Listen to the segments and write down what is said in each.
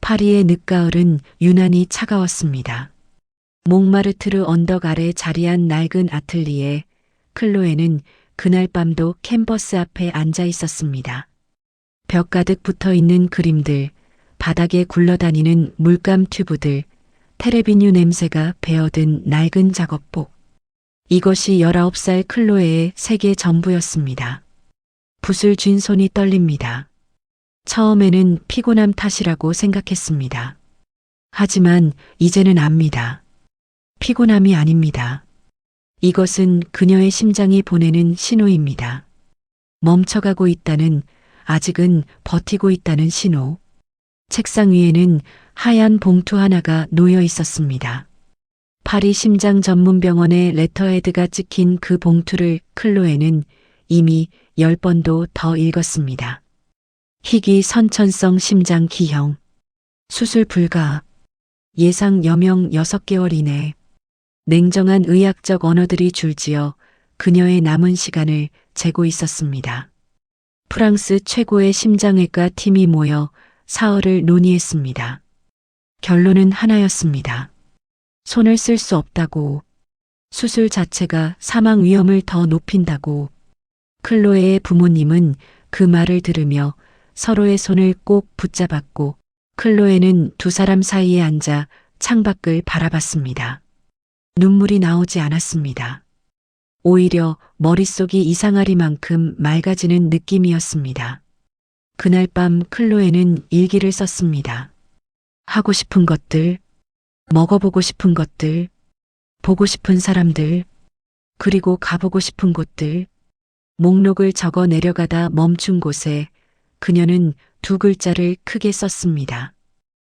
파리의 늦가을은 유난히 차가웠습니다. 몽마르트르 언덕 아래 자리한 낡은 아틀리에 클로에는 그날 밤도 캔버스 앞에 앉아 있었습니다. 벽 가득 붙어 있는 그림들, 바닥에 굴러다니는 물감 튜브들, 테레비뉴 냄새가 배어든 낡은 작업복. 이것이 19살 클로에의 세계 전부였습니다. 붓을 쥔 손이 떨립니다. 처음에는 피곤함 탓이라고 생각했습니다. 하지만 이제는 압니다. 피곤함이 아닙니다. 이것은 그녀의 심장이 보내는 신호입니다. 멈춰가고 있다는, 아직은 버티고 있다는 신호. 책상 위에는 하얀 봉투 하나가 놓여 있었습니다. 파리 심장 전문 병원의 레터헤드가 찍힌 그 봉투를 클로에는 이미 10번도 더 읽었습니다. 희귀 선천성 심장 기형. 수술 불가. 예상 여명 6개월 이내. 냉정한 의학적 언어들이 줄지어 그녀의 남은 시간을 재고 있었습니다. 프랑스 최고의 심장외과 팀이 모여 사흘을 논의했습니다. 결론은 하나였습니다. 손을 쓸 수 없다고. 수술 자체가 사망 위험을 더 높인다고. 클로에의 부모님은 그 말을 들으며 서로의 손을 꼭 붙잡았고 클로에는 두 사람 사이에 앉아 창밖을 바라봤습니다. 눈물이 나오지 않았습니다. 오히려 머릿속이 이상하리만큼 맑아지는 느낌이었습니다. 그날 밤 클로에는 일기를 썼습니다. 하고 싶은 것들, 먹어보고 싶은 것들, 보고 싶은 사람들, 그리고 가보고 싶은 곳들. 목록을 적어 내려가다 멈춘 곳에 그녀는 두 글자를 크게 썼습니다.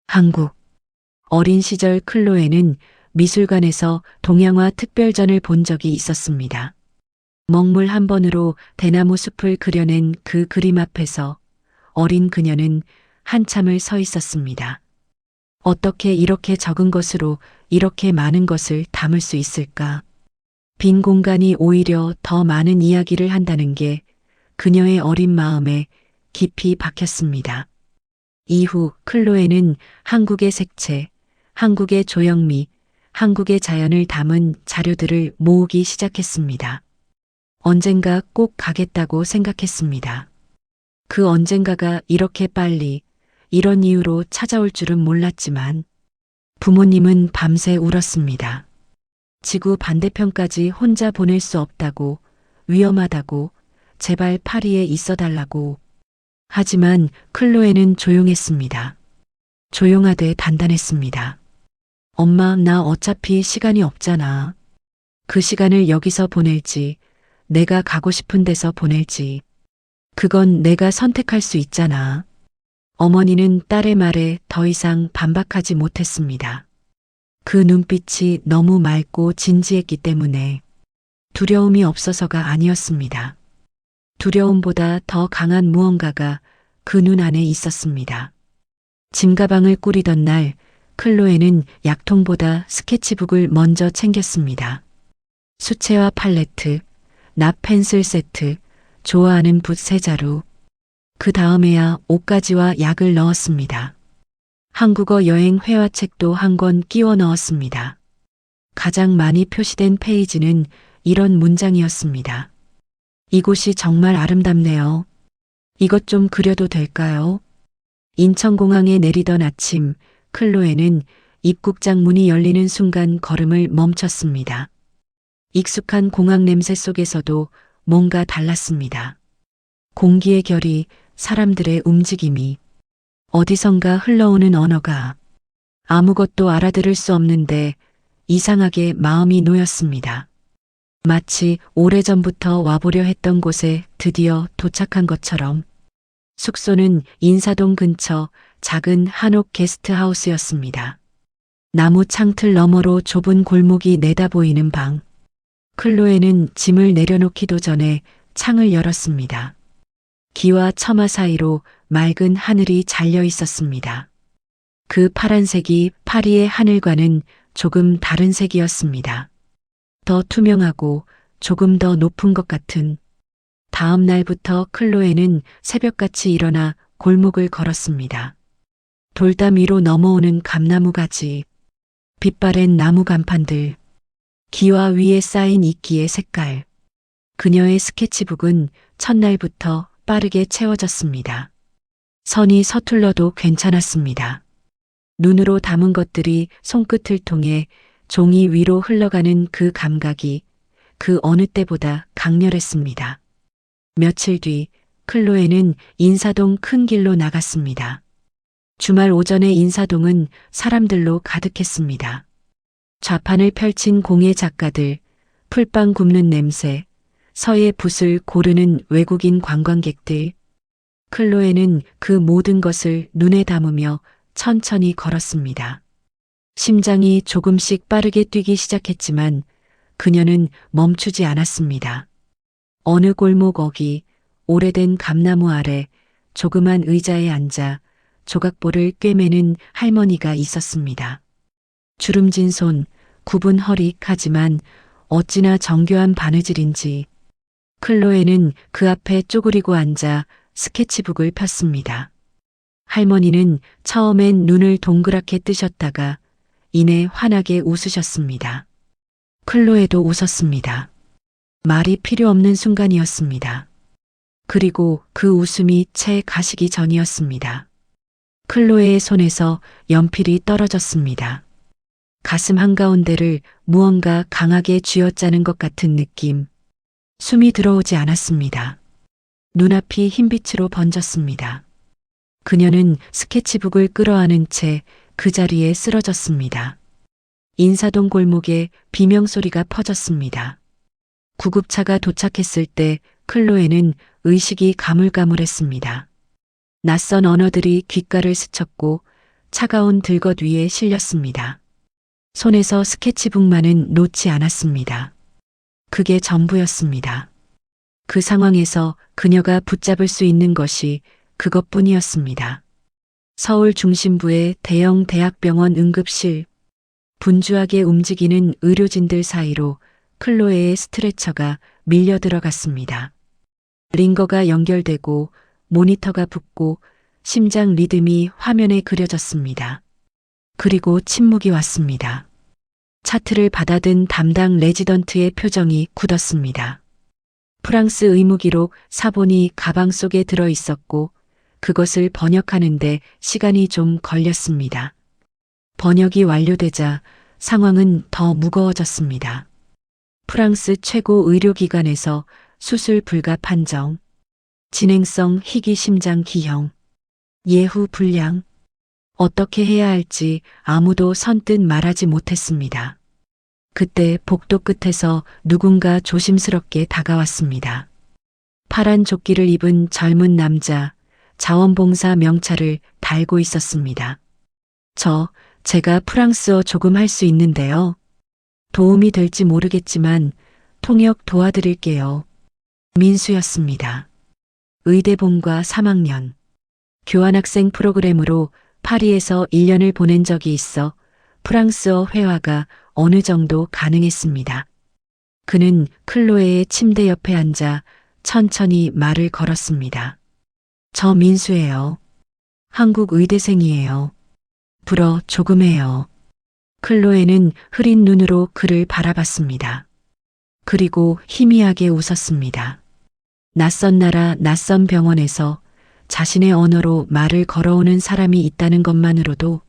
한국. 어린 시절 클로에는 미술관에서 동양화 특별전을 본 적이 있었습니다. 먹물 한 번으로 대나무 숲을 그려낸 그 그림 앞에서 어린 그녀는 한참을 서 있었습니다. 어떻게 이렇게 적은 것으로 이렇게 많은 것을 담을 수 있을까? 빈 공간이 오히려 더 많은 이야기를 한다는 게 그녀의 어린 마음에 깊이 박혔습니다. 이후 클로에는 한국의 색채, 한국의 조형미, 한국의 자연을 담은 자료들을 모으기 시작했습니다. 언젠가 꼭 가겠다고 생각했습니다. 그 언젠가가 이렇게 빨리, 이런 이유로 찾아올 줄은 몰랐지만 부모님은 밤새 울었습니다. 지구 반대편까지 혼자 보낼 수 없다고, 위험하다고, 제발 파리에 있어달라고. 하지만 클로에는 조용했습니다. 조용하되 단단했습니다. 엄마, 나 어차피 시간이 없잖아. 그 시간을 여기서 보낼지, 내가 가고 싶은 데서 보낼지. 그건 내가 선택할 수 있잖아. 어머니는 딸의 말에 더 이상 반박하지 못했습니다. 그 눈빛이 너무 맑고 진지했기 때문에 두려움이 없어서가 아니었습니다. 두려움보다 더 강한 무언가가 그 눈 안에 있었습니다. 짐가방을 꾸리던 날 클로에는 약통보다 스케치북을 먼저 챙겼습니다. 수채화 팔레트, 납 펜슬 세트, 좋아하는 붓 3자루. 그 다음에야 옷가지와 약을 넣었습니다. 한국어 여행 회화책도 한 권 끼워 넣었습니다. 가장 많이 표시된 페이지는 이런 문장이었습니다. 이곳이 정말 아름답네요. 이것 좀 그려도 될까요? 인천공항에 내리던 아침, 클로에는 입국장 문이 열리는 순간 걸음을 멈췄습니다. 익숙한 공항 냄새 속에서도 뭔가 달랐습니다. 공기의 결이, 사람들의 움직임이, 어디선가 흘러오는 언어가 아무것도 알아들을 수 없는데 이상하게 마음이 놓였습니다. 마치 오래전부터 와보려 했던 곳에 드디어 도착한 것처럼. 숙소는 인사동 근처 작은 한옥 게스트하우스였습니다. 나무 창틀 너머로 좁은 골목이 내다보이는 방. 클로에는 짐을 내려놓기도 전에 창을 열었습니다. 기와 처마 사이로 맑은 하늘이 잘려 있었습니다. 그 파란색이 파리의 하늘과는 조금 다른 색이었습니다. 더 투명하고 조금 더 높은 것 같은. 다음 날부터 클로에는 새벽같이 일어나 골목을 걸었습니다. 돌담 위로 넘어오는 감나무 가지, 빛바랜 나무 간판들, 기와 위에 쌓인 이끼의 색깔. 그녀의 스케치북은 첫날부터 빠르게 채워졌습니다. 선이 서툴러도 괜찮았습니다. 눈으로 담은 것들이 손끝을 통해 종이 위로 흘러가는 그 감각이 그 어느 때보다 강렬했습니다. 며칠 뒤 클로에는 인사동 큰 길로 나갔습니다. 주말 오전에 인사동은 사람들로 가득했습니다. 좌판을 펼친 공예 작가들, 풀빵 굽는 냄새, 서예 붓을 고르는 외국인 관광객들. 클로에는 그 모든 것을 눈에 담으며 천천히 걸었습니다. 심장이 조금씩 빠르게 뛰기 시작했지만 그녀는 멈추지 않았습니다. 어느 골목 어귀, 오래된 감나무 아래 조그만 의자에 앉아 조각볼을 꿰매는 할머니가 있었습니다. 주름진 손, 굽은 허리, 하지만 어찌나 정교한 바느질인지 클로에는 그 앞에 쪼그리고 앉아 스케치북을 폈습니다. 할머니는 처음엔 눈을 동그랗게 뜨셨다가 이내 환하게 웃으셨습니다. 클로에도 웃었습니다. 말이 필요 없는 순간이었습니다. 그리고 그 웃음이 채 가시기 전이었습니다. 클로에의 손에서 연필이 떨어졌습니다. 가슴 한가운데를 무언가 강하게 쥐어짜는 것 같은 느낌. 숨이 들어오지 않았습니다. 눈앞이 흰빛으로 번졌습니다. 그녀는 스케치북을 끌어안은 채 그 자리에 쓰러졌습니다. 인사동 골목에 비명소리가 퍼졌습니다. 구급차가 도착했을 때 클로에는 의식이 가물가물했습니다. 낯선 언어들이 귓가를 스쳤고 차가운 들것 위에 실렸습니다. 손에서 스케치북만은 놓지 않았습니다. 그게 전부였습니다. 그 상황에서 그녀가 붙잡을 수 있는 것이 그것뿐이었습니다. 서울 중심부의 대형 대학병원 응급실. 분주하게 움직이는 의료진들 사이로 클로에의 스트레처가 밀려 들어갔습니다. 링거가 연결되고 모니터가 붙고 심장 리듬이 화면에 그려졌습니다. 그리고 침묵이 왔습니다. 차트를 받아든 담당 레지던트의 표정이 굳었습니다. 프랑스 의무기록 사본이 가방 속에 들어 있었고 그것을 번역하는데 시간이 좀 걸렸습니다. 번역이 완료되자 상황은 더 무거워졌습니다. 프랑스 최고 의료기관에서 수술 불가 판정, 진행성 희귀 심장 기형, 예후 불량. 어떻게 해야 할지 아무도 선뜻 말하지 못했습니다. 그때 복도 끝에서 누군가 조심스럽게 다가왔습니다. 파란 조끼를 입은 젊은 남자, 자원봉사 명찰을 달고 있었습니다. 제가 프랑스어 조금 할 수 있는데요. 도움이 될지 모르겠지만 통역 도와드릴게요. 민수였습니다. 의대본과 3학년. 교환학생 프로그램으로 파리에서 1년을 보낸 적이 있어 프랑스어 회화가 어느 정도 가능했습니다. 그는 클로에의 침대 옆에 앉아 천천히 말을 걸었습니다. 저 민수예요. 한국 의대생이에요. 불어 조금 해요. 클로에는 흐린 눈으로 그를 바라봤습니다. 그리고 희미하게 웃었습니다. 낯선 나라, 낯선 병원에서 자신의 언어로 말을 걸어오는 사람이 있다는 것만으로도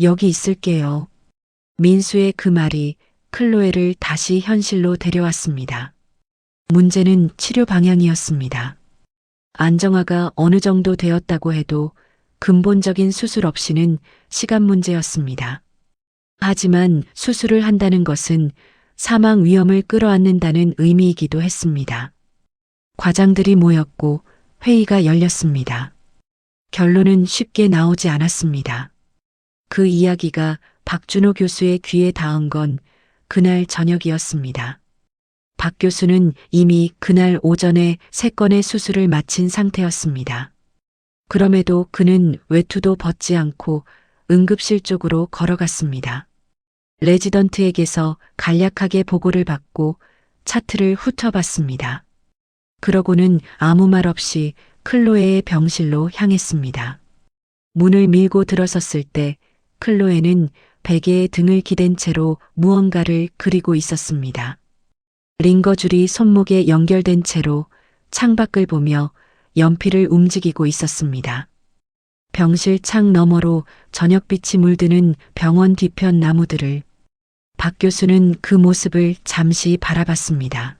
여기 있을게요. 민수의 그 말이 클로에를 다시 현실로 데려왔습니다. 문제는 치료 방향이었습니다. 안정화가 어느 정도 되었다고 해도 근본적인 수술 없이는 시간 문제였습니다. 하지만 수술을 한다는 것은 사망 위험을 끌어안는다는 의미이기도 했습니다. 과장들이 모였고 회의가 열렸습니다. 결론은 쉽게 나오지 않았습니다. 그 이야기가 박준호 교수의 귀에 닿은 건 그날 저녁이었습니다. 박 교수는 이미 그날 오전에 3건의 수술을 마친 상태였습니다. 그럼에도 그는 외투도 벗지 않고 응급실 쪽으로 걸어갔습니다. 레지던트에게서 간략하게 보고를 받고 차트를 훑어봤습니다. 그러고는 아무 말 없이 클로에의 병실로 향했습니다. 문을 밀고 들어섰을 때 클로에는 베개에 등을 기댄 채로 무언가를 그리고 있었습니다. 링거줄이 손목에 연결된 채로 창밖을 보며 연필을 움직이고 있었습니다. 병실 창 너머로 저녁빛이 물드는 병원 뒤편 나무들을 박 교수는 그 모습을 잠시 바라봤습니다.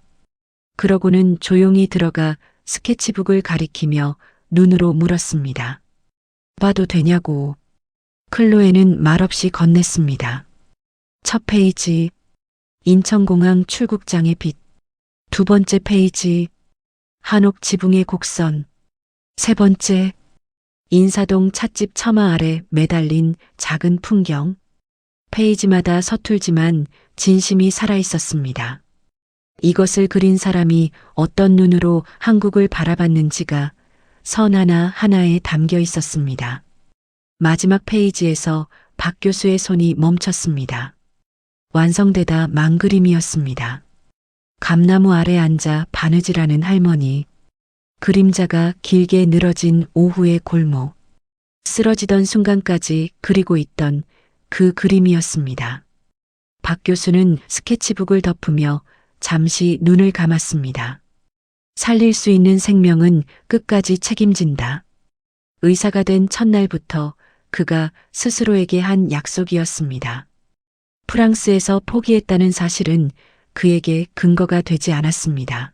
그러고는 조용히 들어가 스케치북을 가리키며 눈으로 물었습니다. 봐도 되냐고. 클로에는 말없이 건넸습니다. 첫 페이지, 인천공항 출국장의 빛. 두 번째 페이지, 한옥 지붕의 곡선. 세 번째, 인사동 찻집 처마 아래 매달린 작은 풍경. 페이지마다 서툴지만 진심이 살아있었습니다. 이것을 그린 사람이 어떤 눈으로 한국을 바라봤는지가 선 하나하나에 담겨 있었습니다. 마지막 페이지에서 박 교수의 손이 멈췄습니다. 완성되다 만 그림이었습니다. 감나무 아래 앉아 바느질하는 할머니, 그림자가 길게 늘어진 오후의 골목, 쓰러지던 순간까지 그리고 있던 그 그림이었습니다. 박 교수는 스케치북을 덮으며 잠시 눈을 감았습니다. 살릴 수 있는 생명은 끝까지 책임진다. 의사가 된 첫날부터 그가 스스로에게 한 약속이었습니다. 프랑스에서 포기했다는 사실은 그에게 근거가 되지 않았습니다.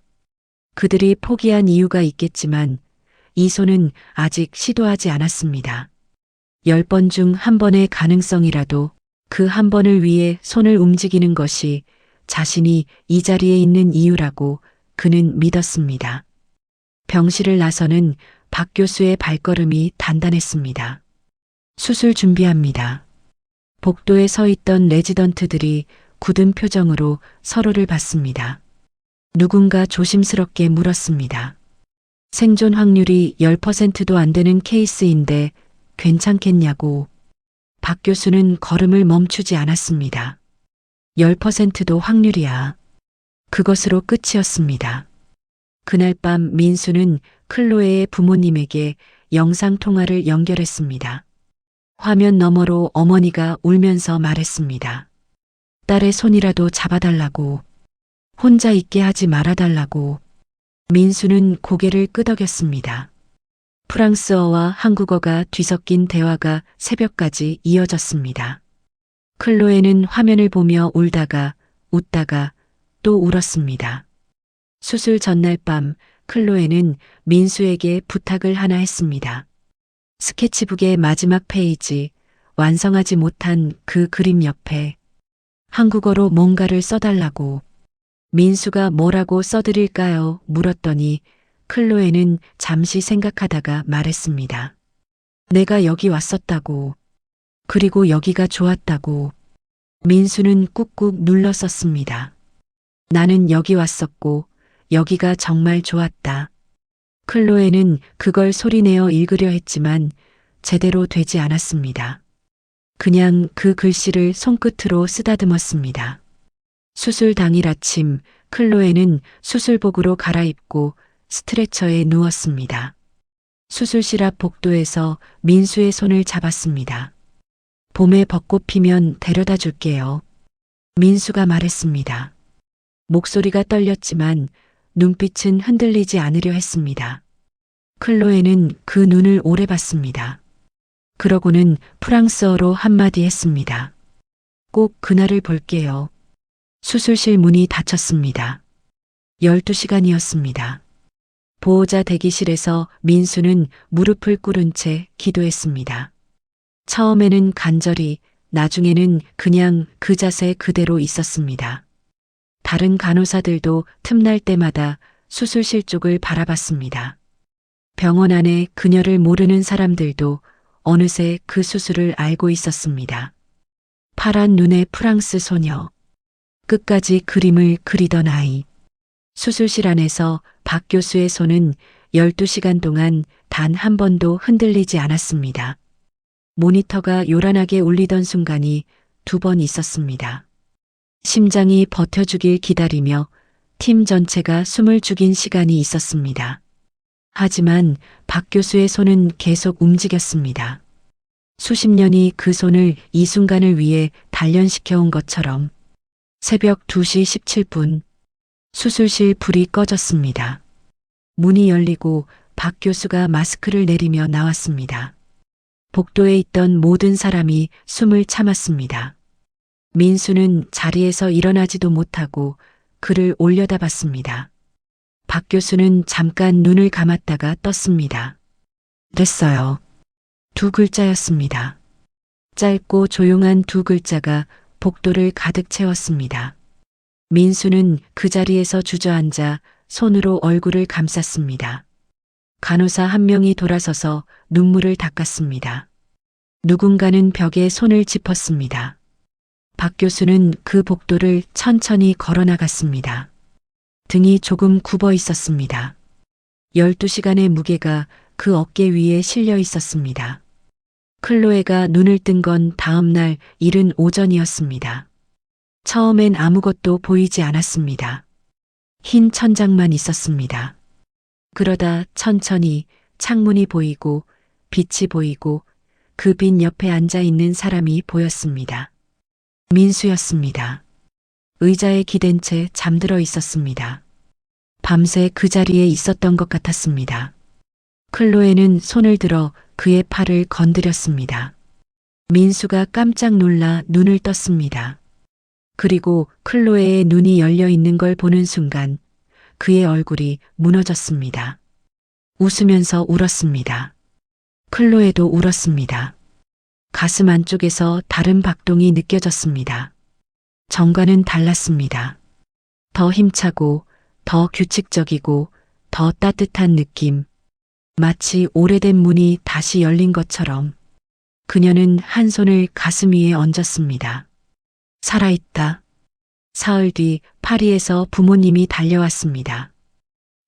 그들이 포기한 이유가 있겠지만 이 손은 아직 시도하지 않았습니다. 10번 중 한 번의 가능성이라도 그 한 번을 위해 손을 움직이는 것이 자신이 이 자리에 있는 이유라고 그는 믿었습니다. 병실을 나서는 박 교수의 발걸음이 단단했습니다. 수술 준비합니다. 복도에 서 있던 레지던트들이 굳은 표정으로 서로를 봤습니다. 누군가 조심스럽게 물었습니다. 생존 확률이 10%도 안 되는 케이스인데 괜찮겠냐고. 박 교수는 걸음을 멈추지 않았습니다. 10%도 확률이야. 그것으로 끝이었습니다. 그날 밤 민수는 클로에의 부모님에게 영상통화를 연결했습니다. 화면 너머로 어머니가 울면서 말했습니다. 딸의 손이라도 잡아달라고. 혼자 있게 하지 말아달라고. 민수는 고개를 끄덕였습니다. 프랑스어와 한국어가 뒤섞인 대화가 새벽까지 이어졌습니다. 클로에는 화면을 보며 울다가 웃다가 또 울었습니다. 수술 전날 밤 클로에는 민수에게 부탁을 하나 했습니다. 스케치북의 마지막 페이지, 완성하지 못한 그 그림 옆에 한국어로 뭔가를 써달라고. 민수가 뭐라고 써드릴까요? 물었더니 클로에는 잠시 생각하다가 말했습니다. 내가 여기 왔었다고. 그리고 여기가 좋았다고. 민수는 꾹꾹 눌러 썼습니다. 나는 여기 왔었고 여기가 정말 좋았다. 클로에는 그걸 소리내어 읽으려 했지만 제대로 되지 않았습니다. 그냥 그 글씨를 손끝으로 쓰다듬었습니다. 수술 당일 아침 클로에는 수술복으로 갈아입고 스트레처에 누웠습니다. 수술실 앞 복도에서 민수의 손을 잡았습니다. 봄에 벚꽃 피면 데려다 줄게요. 민수가 말했습니다. 목소리가 떨렸지만 눈빛은 흔들리지 않으려 했습니다. 클로에는 그 눈을 오래 봤습니다. 그러고는 프랑스어로 한마디 했습니다. 꼭 그날을 볼게요. 수술실 문이 닫혔습니다. 12시간이었습니다. 보호자 대기실에서 민수는 무릎을 꿇은 채 기도했습니다. 처음에는 간절히, 나중에는 그냥 그 자세 그대로 있었습니다. 다른 간호사들도 틈날 때마다 수술실 쪽을 바라봤습니다. 병원 안에 그녀를 모르는 사람들도 어느새 그 수술을 알고 있었습니다. 파란 눈의 프랑스 소녀. 끝까지 그림을 그리던 아이. 수술실 안에서 박 교수의 손은 12시간 동안 단 한 번도 흔들리지 않았습니다. 모니터가 요란하게 울리던 순간이 2번 있었습니다. 심장이 버텨주길 기다리며 팀 전체가 숨을 죽인 시간이 있었습니다. 하지만 박 교수의 손은 계속 움직였습니다. 수십 년이 그 손을 이 순간을 위해 단련시켜 온 것처럼 새벽 2시 17분 수술실 불이 꺼졌습니다. 문이 열리고 박 교수가 마스크를 내리며 나왔습니다. 복도에 있던 모든 사람이 숨을 참았습니다. 민수는 자리에서 일어나지도 못하고 그를 올려다봤습니다. 박 교수는 잠깐 눈을 감았다가 떴습니다. 됐어요. 두 글자였습니다. 짧고 조용한 두 글자가 복도를 가득 채웠습니다. 민수는 그 자리에서 주저앉아 손으로 얼굴을 감쌌습니다. 간호사 한 명이 돌아서서 눈물을 닦았습니다. 누군가는 벽에 손을 짚었습니다. 박 교수는 그 복도를 천천히 걸어 나갔습니다. 등이 조금 굽어 있었습니다. 12시간의 무게가 그 어깨 위에 실려 있었습니다. 클로에가 눈을 뜬 건 다음 날 이른 오전이었습니다. 처음엔 아무것도 보이지 않았습니다. 흰 천장만 있었습니다. 그러다 천천히 창문이 보이고 빛이 보이고 그 빛 옆에 앉아 있는 사람이 보였습니다. 민수였습니다. 의자에 기댄 채 잠들어 있었습니다. 밤새 그 자리에 있었던 것 같았습니다. 클로에는 손을 들어 그의 팔을 건드렸습니다. 민수가 깜짝 놀라 눈을 떴습니다. 그리고 클로에의 눈이 열려 있는 걸 보는 순간 그의 얼굴이 무너졌습니다. 웃으면서 울었습니다. 클로에도 울었습니다. 가슴 안쪽에서 다른 박동이 느껴졌습니다. 전과는 달랐습니다. 더 힘차고 더 규칙적이고 더 따뜻한 느낌. 마치 오래된 문이 다시 열린 것처럼 그녀는 한 손을 가슴 위에 얹었습니다. 살아있다. 사흘 뒤 파리에서 부모님이 달려왔습니다.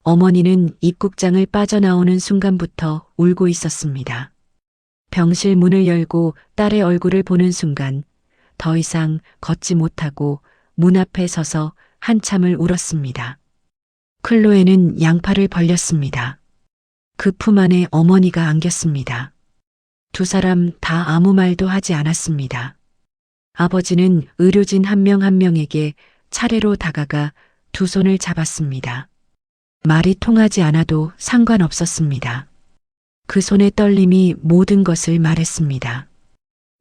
어머니는 입국장을 빠져나오는 순간부터 울고 있었습니다. 병실 문을 열고 딸의 얼굴을 보는 순간 더 이상 걷지 못하고 문 앞에 서서 한참을 울었습니다. 클로에는 양팔을 벌렸습니다. 그 품 안에 어머니가 안겼습니다. 두 사람 다 아무 말도 하지 않았습니다. 아버지는 의료진 한 명 한 명에게 차례로 다가가 두 손을 잡았습니다. 말이 통하지 않아도 상관없었습니다. 그 손의 떨림이 모든 것을 말했습니다.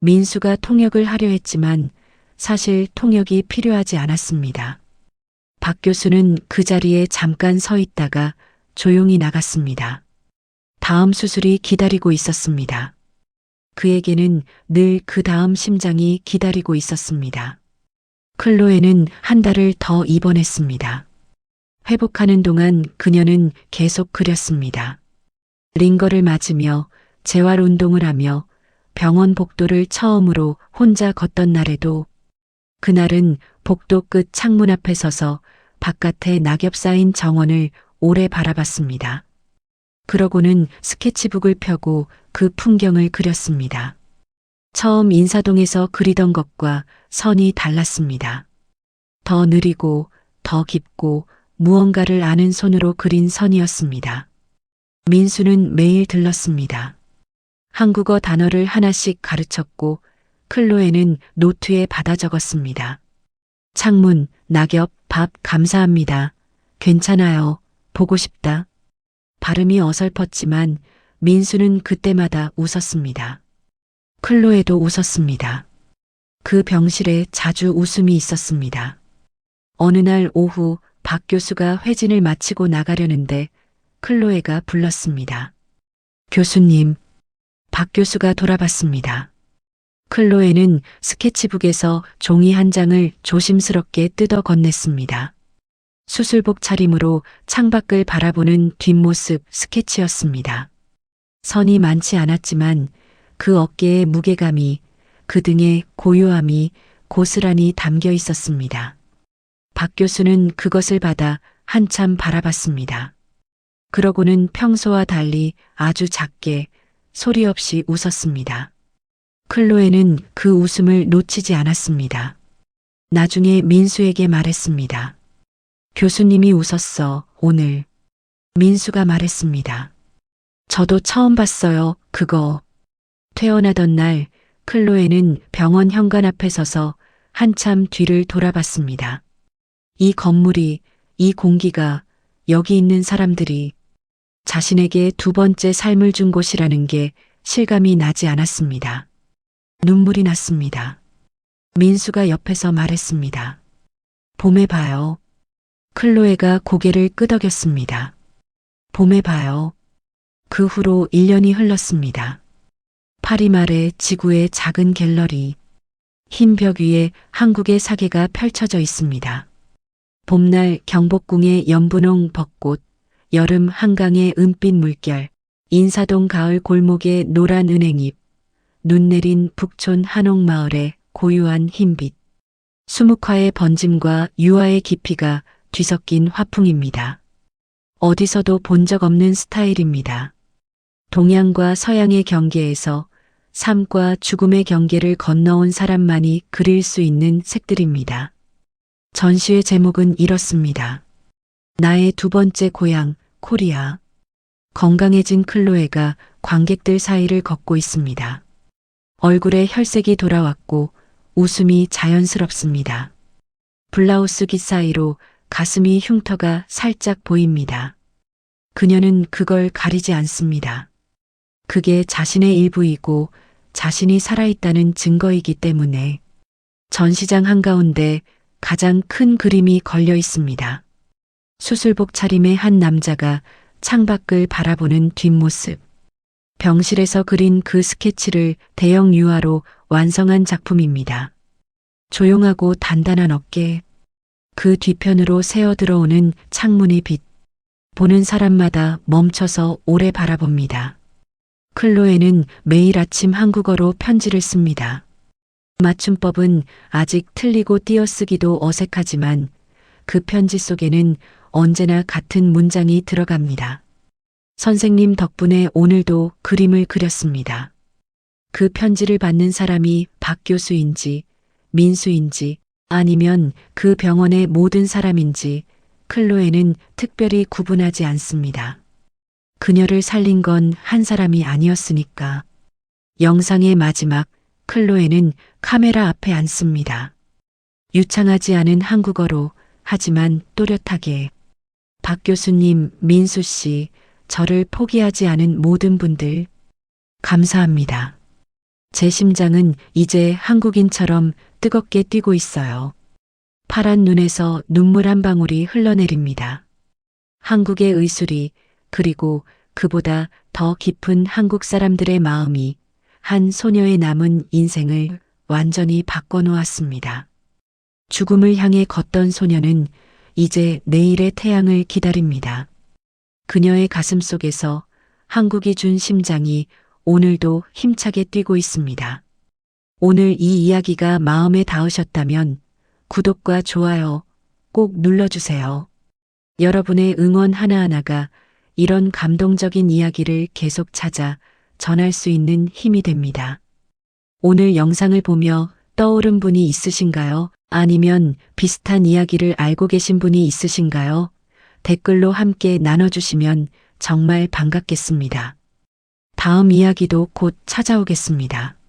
민수가 통역을 하려 했지만 사실 통역이 필요하지 않았습니다. 박 교수는 그 자리에 잠깐 서 있다가 조용히 나갔습니다. 다음 수술이 기다리고 있었습니다. 그에게는 늘 그 다음 심장이 기다리고 있었습니다. 클로에는 한 달을 더 입원했습니다. 회복하는 동안 그녀는 계속 그렸습니다. 링거를 맞으며 재활 운동을 하며 병원 복도를 처음으로 혼자 걷던 날에도 그날은 복도 끝 창문 앞에 서서 바깥에 낙엽 쌓인 정원을 오래 바라봤습니다. 그러고는 스케치북을 펴고 그 풍경을 그렸습니다. 처음 인사동에서 그리던 것과 선이 달랐습니다. 더 느리고 더 깊고 무언가를 아는 손으로 그린 선이었습니다. 민수는 매일 들렀습니다. 한국어 단어를 하나씩 가르쳤고 클로에는 노트에 받아 적었습니다. 창문, 낙엽, 밥 감사합니다. 괜찮아요. 보고 싶다. 발음이 어설펐지만 민수는 그때마다 웃었습니다. 클로에도 웃었습니다. 그 병실에 자주 웃음이 있었습니다. 어느 날 오후 박 교수가 회진을 마치고 나가려는데 클로에가 불렀습니다. 교수님. 박 교수가 돌아봤습니다. 클로에는 스케치북에서 종이 한 장을 조심스럽게 뜯어 건넸습니다. 수술복 차림으로 창밖을 바라보는 뒷모습 스케치였습니다. 선이 많지 않았지만 그 어깨의 무게감이, 그 등의 고요함이 고스란히 담겨 있었습니다. 박 교수는 그것을 받아 한참 바라봤습니다. 그러고는 평소와 달리 아주 작게 소리 없이 웃었습니다. 클로에는 그 웃음을 놓치지 않았습니다. 나중에 민수에게 말했습니다. 교수님이 웃었어, 오늘. 민수가 말했습니다. 저도 처음 봤어요, 그거. 퇴원하던 날 클로에는 병원 현관 앞에 서서 한참 뒤를 돌아봤습니다. 이 건물이, 이 공기가, 여기 있는 사람들이 자신에게 두 번째 삶을 준 곳이라는 게 실감이 나지 않았습니다. 눈물이 났습니다. 민수가 옆에서 말했습니다. 봄에 봐요. 클로에가 고개를 끄덕였습니다. 봄에 봐요. 그 후로 1년이 흘렀습니다. 파리 말의 지구의 작은 갤러리. 흰 벽 위에 한국의 사계가 펼쳐져 있습니다. 봄날 경복궁의 연분홍 벚꽃, 여름 한강의 은빛 물결, 인사동 가을 골목의 노란 은행잎, 눈 내린 북촌 한옥마을의 고요한 흰빛, 수묵화의 번짐과 유화의 깊이가 뒤섞인 화풍입니다. 어디서도 본 적 없는 스타일입니다. 동양과 서양의 경계에서 삶과 죽음의 경계를 건너온 사람만이 그릴 수 있는 색들입니다. 전시회 제목은 이렇습니다. 나의 두 번째 고향, 코리아. 건강해진 클로에가 관객들 사이를 걷고 있습니다. 얼굴에 혈색이 돌아왔고 웃음이 자연스럽습니다. 블라우스 깃 사이로 가슴이 흉터가 살짝 보입니다. 그녀는 그걸 가리지 않습니다. 그게 자신의 일부이고 자신이 살아있다는 증거이기 때문에. 전시장 한가운데 가장 큰 그림이 걸려 있습니다. 수술복 차림의 한 남자가 창밖을 바라보는 뒷모습. 병실에서 그린 그 스케치를 대형 유화로 완성한 작품입니다. 조용하고 단단한 어깨, 그 뒤편으로 새어 들어오는 창문의 빛. 보는 사람마다 멈춰서 오래 바라봅니다. 클로에는 매일 아침 한국어로 편지를 씁니다. 맞춤법은 아직 틀리고 띄어쓰기도 어색하지만 그 편지 속에는 언제나 같은 문장이 들어갑니다. 선생님 덕분에 오늘도 그림을 그렸습니다. 그 편지를 받는 사람이 박 교수인지 민수인지 아니면 그 병원의 모든 사람인지 클로에는 특별히 구분하지 않습니다. 그녀를 살린 건 한 사람이 아니었으니까. 영상의 마지막, 클로에는 카메라 앞에 앉습니다. 유창하지 않은 한국어로 하지만 또렷하게. 박 교수님, 민수 씨, 저를 포기하지 않은 모든 분들, 감사합니다. 제 심장은 이제 한국인처럼 뜨겁게 뛰고 있어요. 파란 눈에서 눈물 한 방울이 흘러내립니다. 한국의 의술이, 그리고 그보다 더 깊은 한국 사람들의 마음이 한 소녀의 남은 인생을 완전히 바꿔놓았습니다. 죽음을 향해 걷던 소녀는 이제 내일의 태양을 기다립니다. 그녀의 가슴 속에서 한국이 준 심장이 오늘도 힘차게 뛰고 있습니다. 오늘 이 이야기가 마음에 닿으셨다면 구독과 좋아요 꼭 눌러주세요. 여러분의 응원 하나하나가 이런 감동적인 이야기를 계속 찾아 전할 수 있는 힘이 됩니다. 오늘 영상을 보며 떠오른 분이 있으신가요? 아니면 비슷한 이야기를 알고 계신 분이 있으신가요? 댓글로 함께 나눠주시면 정말 반갑겠습니다. 다음 이야기도 곧 찾아오겠습니다.